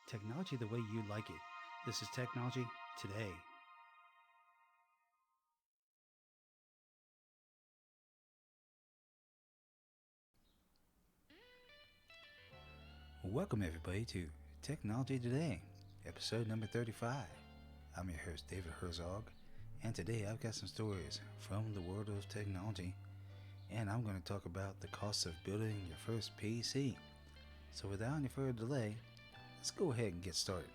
Technology the way you like it. This is Technology Today. Welcome everybody to Technology Today, episode number 35. I'm your host, David Herzog, and today I've got some stories from the world of technology, and I'm going to talk about the cost of building your first PC. So without any further delay, let's go ahead and get started.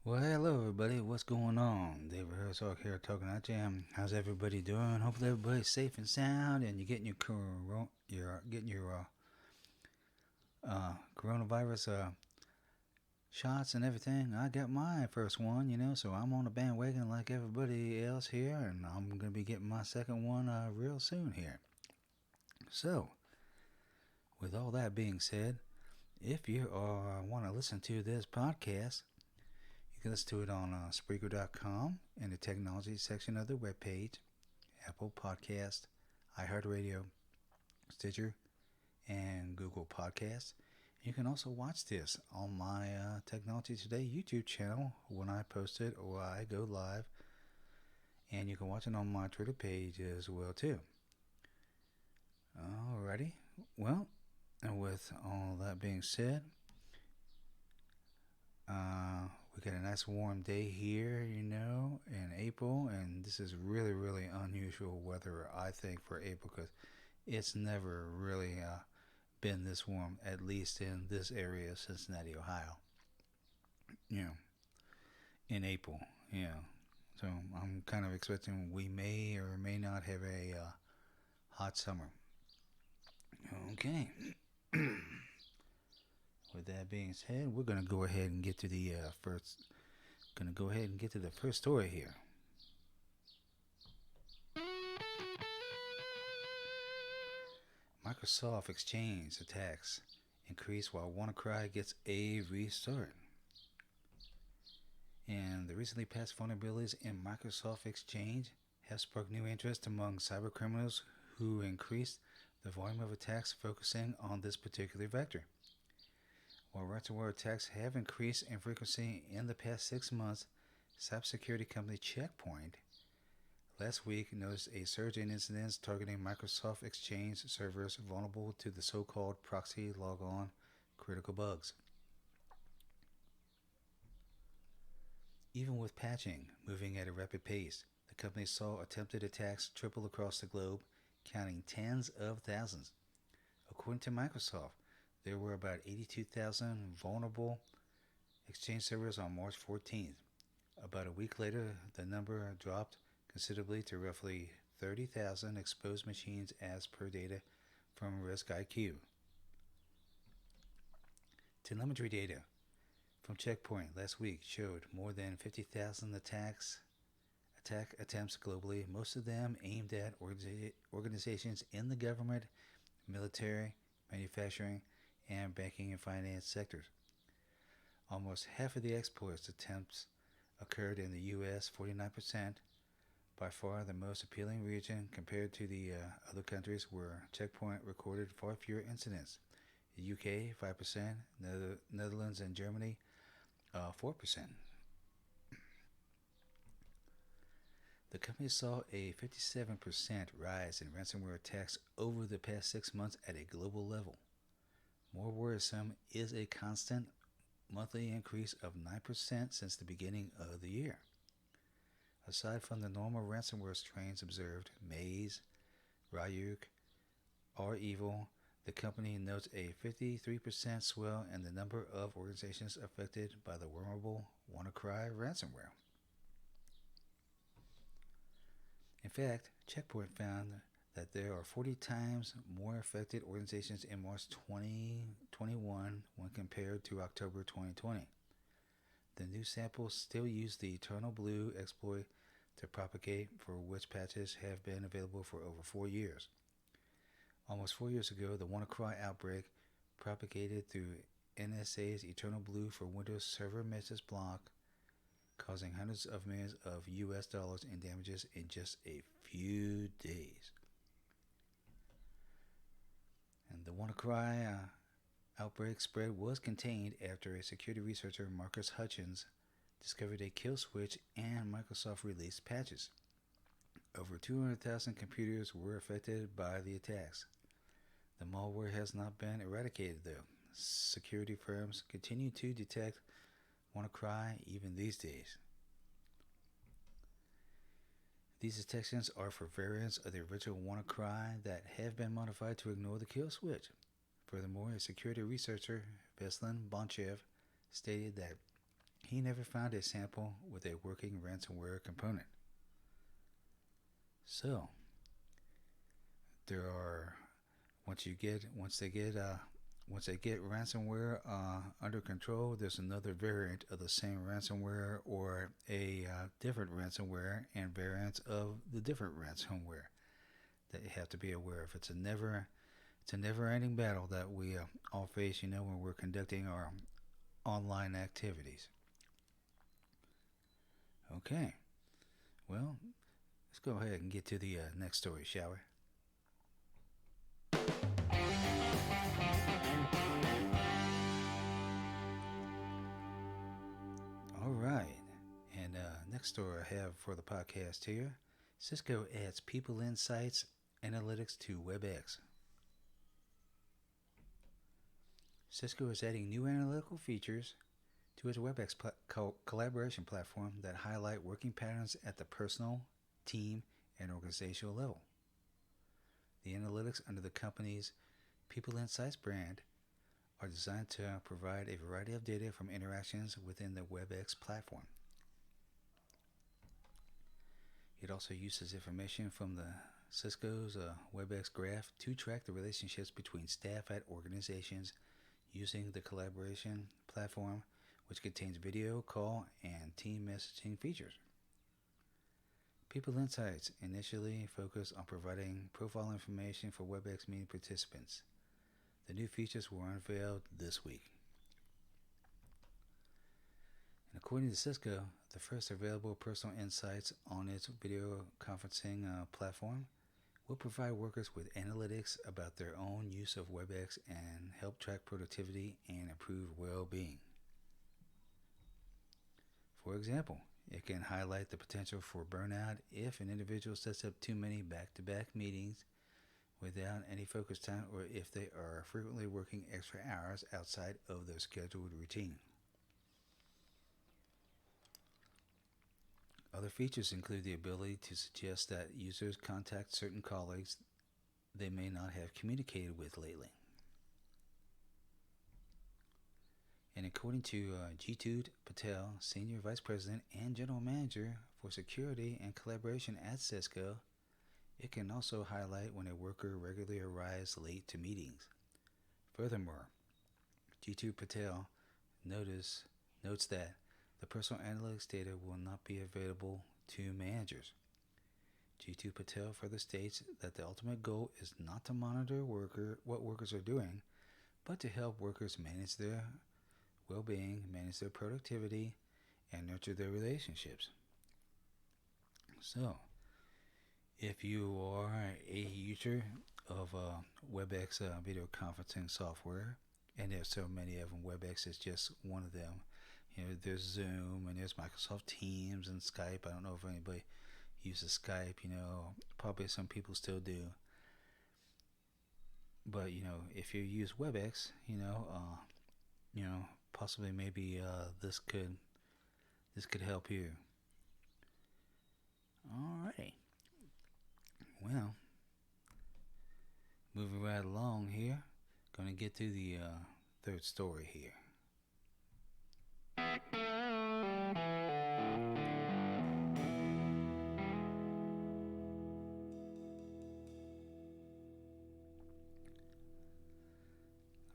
Well, hello everybody, what's going on? David Herzog here talking at you. How's everybody doing? Hopefully everybody's safe and sound and you're getting your coronavirus shots and everything. I got my first one, so I'm on the bandwagon like everybody else here, and I'm going to be getting my second one real soon here. So, with all that being said, if you want to listen to this podcast, you can listen to it on Spreaker.com in the technology section of the webpage, Apple Podcast, iHeartRadio, Stitcher, and Google Podcasts. You can also watch this on my Technology Today YouTube channel when I post it or I go live, and you can watch it on my Twitter page as well too. Alrighty, well, and with all that being said, we got a nice warm day here, in April, and this is really, really unusual weather, I think, for April, because it's never really been this warm, at least in this area of Cincinnati, Ohio. In April, So I'm kind of expecting we may or may not have a hot summer. Okay. With that being said, we're going to go ahead and get to the first story here. Microsoft Exchange attacks increase while WannaCry gets a restart. And the recently patched vulnerabilities in Microsoft Exchange have sparked new interest among cybercriminals who increased the volume of attacks focusing on this particular vector. While ransomware attacks have increased in frequency in the past 6 months, cybersecurity company Check Point last week noticed a surge in incidents targeting Microsoft Exchange servers vulnerable to the so-called proxy logon critical bugs. Even with patching moving at a rapid pace, the company saw attempted attacks triple across the globe, counting tens of thousands. According to Microsoft, there were about 82,000 vulnerable Exchange servers on March 14th. About a week later, the number dropped considerably to roughly 30,000 exposed machines as per data from RiskIQ. Telemetry data from Checkpoint last week showed more than 50,000 attack attempts globally, most of them aimed at organizations in the government, military, manufacturing, and banking and finance sectors. Almost half of the exploits attempts occurred in the U.S., 49%, by far the most appealing region compared to the other countries where Checkpoint recorded far fewer incidents. The UK, 5%, Netherlands and Germany, 4%. The company saw a 57% rise in ransomware attacks over the past 6 months at a global level. More worrisome is a constant monthly increase of 9% since the beginning of the year. Aside from the normal ransomware strains observed, Maze, Ryuk, or Evil, the company notes a 53% swell in the number of organizations affected by the wormable WannaCry ransomware. In fact, Checkpoint found that there are 40 times more affected organizations in March 2021 when compared to October 2020. The new samples still use the Eternal Blue exploit to propagate, for which patches have been available for over 4 years. Almost 4 years ago, the WannaCry outbreak propagated through NSA's Eternal Blue for Windows Server message block, causing hundreds of millions of US dollars in damages in just a few days. And the WannaCry outbreak spread was contained after a security researcher, Marcus Hutchins, discovered a kill switch and Microsoft released patches. Over 200,000 computers were affected by the attacks. The malware has not been eradicated though. Security firms continue to detect WannaCry even these days. These detections are for variants of the original WannaCry that have been modified to ignore the kill switch. Furthermore, a security researcher, Veselin Bonchev, stated that he never found a sample with a working ransomware component. So, there are once they get ransomware under control, there's another variant of the same ransomware or a different ransomware and variants of the different ransomware that you have to be aware of. It's a never-ending battle that we all face, when we're conducting our online activities. Okay, well, let's go ahead and get to the next story, shall we? All right, and next story I have for the podcast here, Cisco adds People Insights analytics to Webex. Cisco is adding new analytical features to its Webex collaboration platform that highlight working patterns at the personal, team, and organizational level. The analytics under the company's People Insights brand are designed to provide a variety of data from interactions within the Webex platform. It also uses information from the Cisco's Webex graph to track the relationships between staff at organizations using the collaboration platform, which contains video, call, and team messaging features. People Insights initially focused on providing profile information for Webex meeting participants. The new features were unveiled this week. And according to Cisco, the first available personal insights on its video conferencing platform will provide workers with analytics about their own use of Webex and help track productivity and improve well-being. For example, it can highlight the potential for burnout if an individual sets up too many back-to-back meetings without any focus time, or if they are frequently working extra hours outside of their scheduled routine. Other features include the ability to suggest that users contact certain colleagues they may not have communicated with lately. And according to Jeetut Patel, Senior Vice President and General Manager for Security and Collaboration at Cisco, it can also highlight when a worker regularly arrives late to meetings. Furthermore, Jeetut Patel notes that the personal analytics data will not be available to managers. Jeetut Patel further states that the ultimate goal is not to monitor what workers are doing, but to help workers manage their well-being, manage their productivity, and nurture their relationships. So, if you are a user of Webex video conferencing software, and there's so many of them, Webex is just one of them. There's Zoom, and there's Microsoft Teams and Skype. I don't know if anybody uses Skype, probably some people still do. But, if you use Webex, possibly maybe this could help you. Alrighty. Well, moving right along here. Gonna get to the third story here.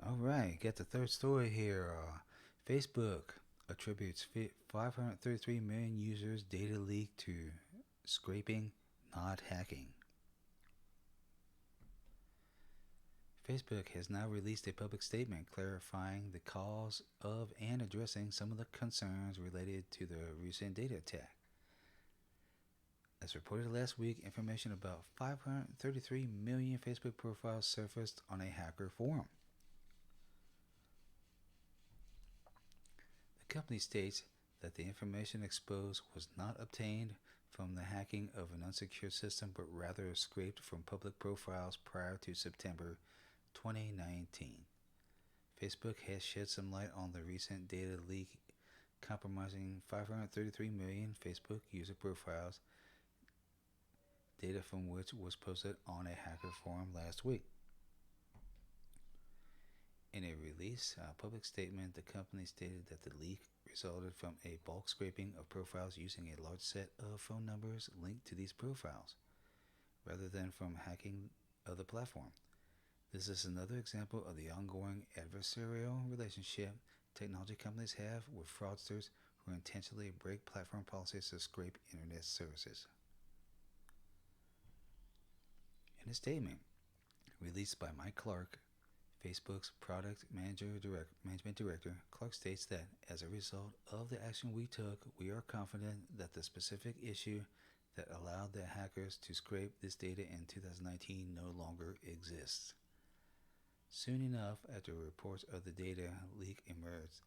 Alright, get the third story here. Facebook attributes 533 million users data leak to scraping, not hacking. Facebook has now released a public statement clarifying the cause of and addressing some of the concerns related to the recent data attack. As reported last week, information about 533 million Facebook profiles surfaced on a hacker forum. The company states that the information exposed was not obtained from the hacking of an unsecured system, but rather scraped from public profiles prior to September 2019. Facebook has shed some light on the recent data leak compromising 533 million Facebook user profiles, data from which was posted on a hacker forum last week. In a release public statement, the company stated that the leak resulted from a bulk scraping of profiles using a large set of phone numbers linked to these profiles, rather than from hacking of the platform. This is another example of the ongoing adversarial relationship technology companies have with fraudsters who intentionally break platform policies to scrape internet services. In a statement released by Mike Clark, Facebook's product management director, Clark states that as a result of the action we took, we are confident that the specific issue that allowed the hackers to scrape this data in 2019 no longer exists. Soon enough, after reports of the data leak emerged,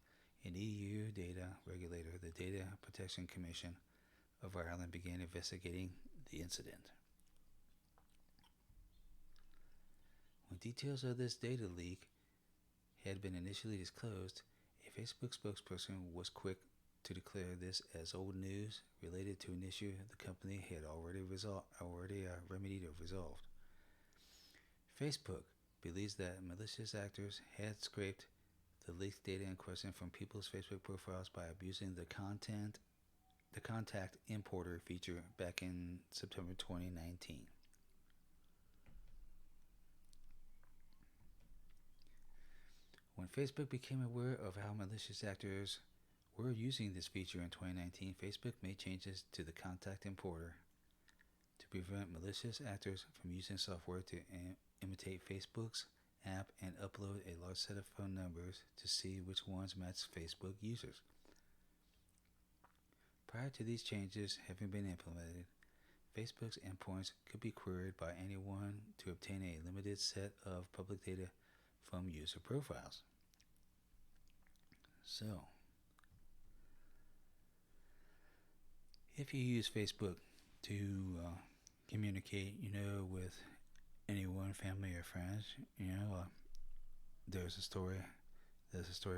an EU data regulator, the Data Protection Commission of Ireland, began investigating the incident. When details of this data leak had been initially disclosed, a Facebook spokesperson was quick to declare this as old news related to an issue the company had already remedied or resolved. Facebook believes that malicious actors had scraped the leaked data in question from people's Facebook profiles by abusing the contact importer feature back in September 2019. When Facebook became aware of how malicious actors were using this feature in 2019, Facebook made changes to the contact importer to prevent malicious actors from using software to imitate Facebook's app and upload a large set of phone numbers to see which ones match Facebook users. Prior to these changes having been implemented, Facebook's endpoints could be queried by anyone to obtain a limited set of public data from user profiles. So, if you use Facebook to communicate, with anyone, family or friends, there's a story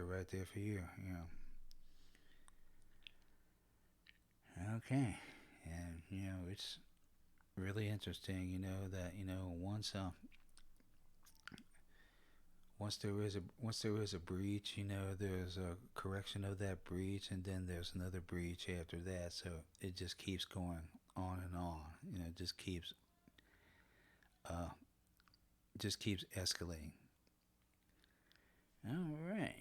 right there for you, Okay, and it's really interesting, that once there is a breach, there's a correction of that breach, and then there's another breach after that. So it just keeps going on and on. It just keeps escalating. All right.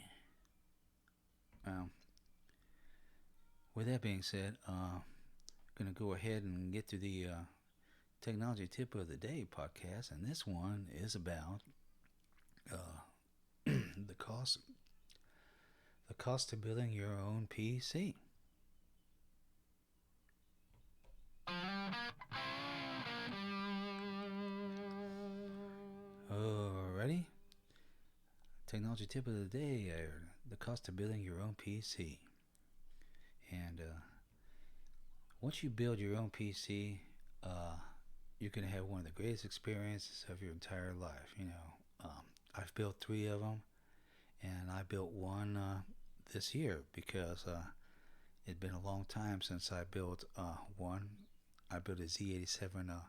With that being said, gonna go ahead and get to the technology tip of the day podcast, and this one is about the cost of building your own PC. Alrighty. Technology tip of the day: the cost of building your own PC. And once you build your own PC, you're gonna have one of the greatest experiences of your entire life. I've built 3 of them, and I built one this year because it'd been a long time since I built one. I built a Z87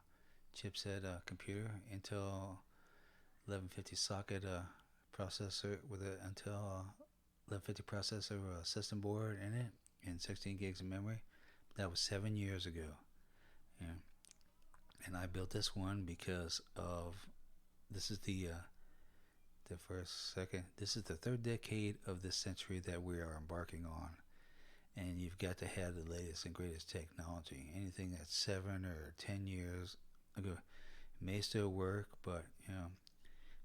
chipset computer, Intel 1150 socket processor with an Intel 1150 processor system board in it and 16 gigs of memory. That was 7 years ago. Yeah. And I built this one because of this is the first, second, this is the third decade of this century that we are embarking on. And you've got to have the latest and greatest technology. Anything that's 7 or 10 years ago may still work, but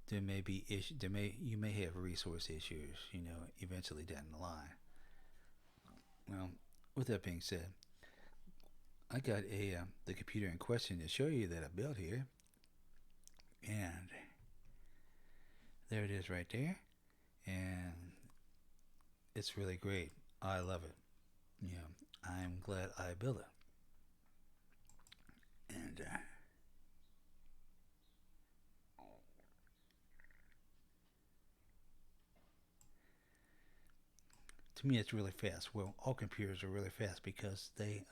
there may be issues. You may have resource issues. Eventually down the line. Well, with that being said, I got the computer in question to show you that I built here, and there it is right there, and it's really great. I love it. I'm glad I built it. And to me, it's really fast. Well, all computers are really fast because they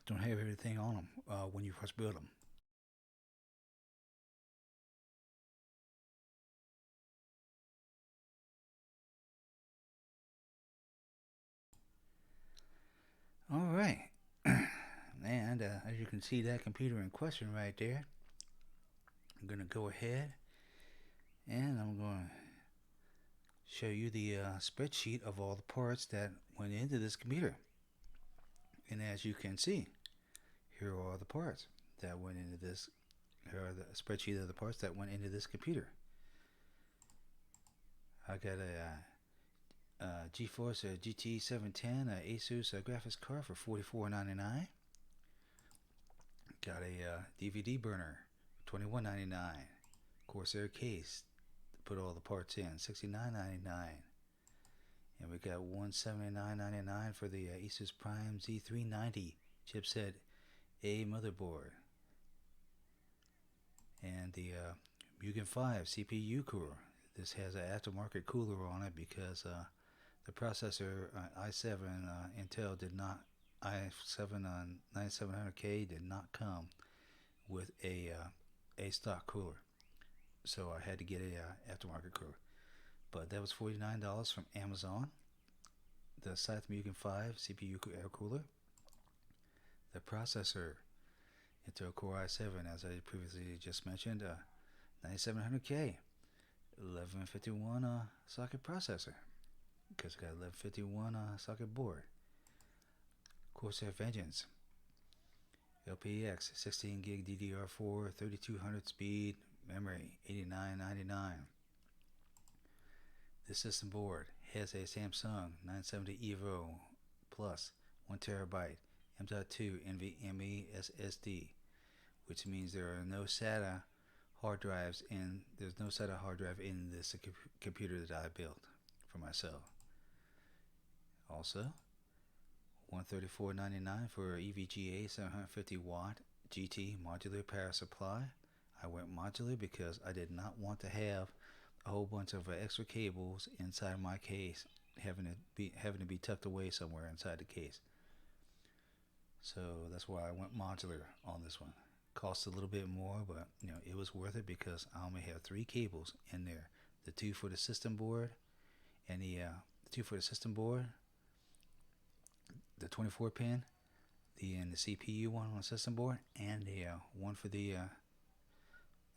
don't have everything on them when you first build them. All right. And as you can see, that computer in question right there, I'm going to go ahead and I'm going to show you the spreadsheet of all the parts that went into this computer. And as you can see, here are all the parts that went into this. Here are the spreadsheet of the parts that went into this computer. I got a GeForce GT 710 Asus graphics card for $44.99. Got a DVD burner, $21.99. Corsair case to put all the parts in, $69.99. And we got $179.99 for the Asus Prime Z390 chipset A motherboard. And the Mugen 5 CPU cooler. This has an aftermarket cooler on it because the processor i7 Intel did not, i7 9700K did not come with a stock cooler, so I had to get a aftermarket cooler. But that was $49 from Amazon. The Scythe Mugen 5 CPU air cooler. The processor Intel Core i7, as I previously just mentioned, 9700K 1151 socket processor because it got 1151 socket board. Corsair Vengeance LPX 16 gig DDR4 3200 speed memory $89.99. This system board has a Samsung 970 EVO Plus 1 terabyte M.2 NVMe SSD, which means there are no SATA hard drives in. There's no SATA hard drive in this computer that I built for myself. Also, $134.99 for EVGA 750 watt GT modular power supply. I went modular because I did not want to have a whole bunch of extra cables inside my case, having to be tucked away somewhere inside the case. So that's why I went modular on this one. Cost a little bit more, but it was worth it because I only have 3 cables in there: the 2 for the system board, and the 2 for the system board, the 24 pin, and the CPU one on the system board, and the one for the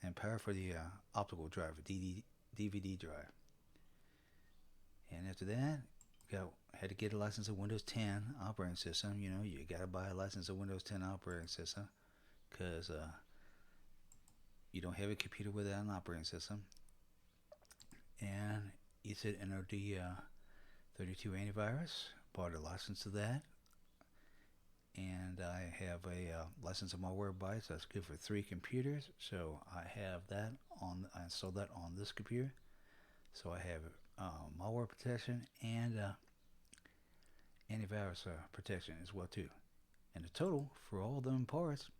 and power for the optical drive, DVD drive. And after that, had to get a license of Windows 10 operating system. You gotta buy a license of Windows 10 operating system because you don't have a computer without an operating system. And you said NOD 32 antivirus. Bought a license to that. And I have a license of Malwarebytes. That's good for 3 computers. So I have that I installed that on this computer. So I have malware protection and antivirus protection as well too. And the total for all them parts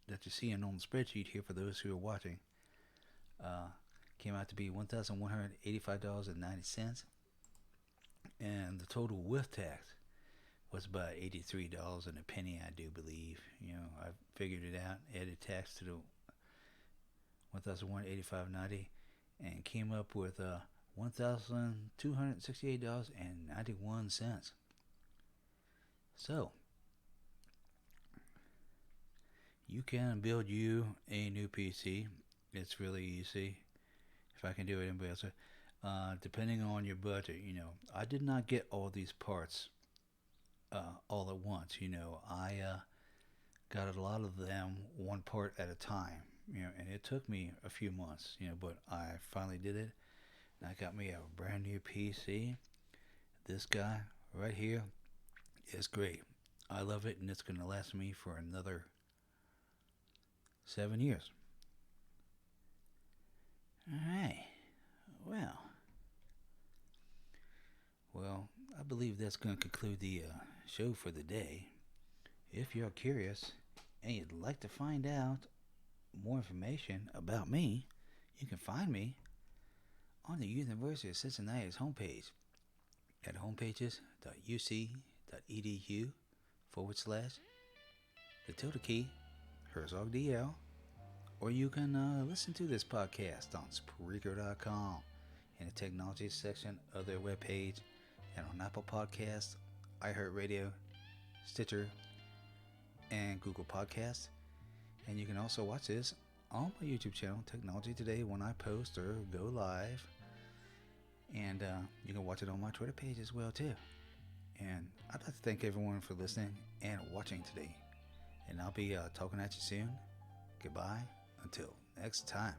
that you're seeing on the spreadsheet here for those who are watching came out to be $1,185.90. and the total with tax was about $83 and a penny, I do believe. I figured it out, added tax to the 1,185.90, and came up with $1,268.91. So you can build you a new PC. It's really easy. If I can do it, anybody else? Depending on your budget, I did not get all these parts all at once. I got a lot of them one part at a time. And it took me a few months. But I finally did it. And I got me a brand new PC. This guy right here is great. I love it, and it's going to last me for another 7 years. All right. Well, I believe that's going to conclude the show for the day. If you're curious and you'd like to find out more information about me, you can find me on the University of Cincinnati's homepage at homepages.uc.edu/the tilde key Herzog DL, or you can listen to this podcast on Spreaker.com in the technology section of their webpage, and on Apple Podcasts, iHeartRadio, Stitcher, and Google Podcasts. And you can also watch this on my YouTube channel, Technology Today, when I post or go live. And you can watch it on my Twitter page as well, too. And I'd like to thank everyone for listening and watching today. And I'll be talking at you soon. Goodbye. Until next time.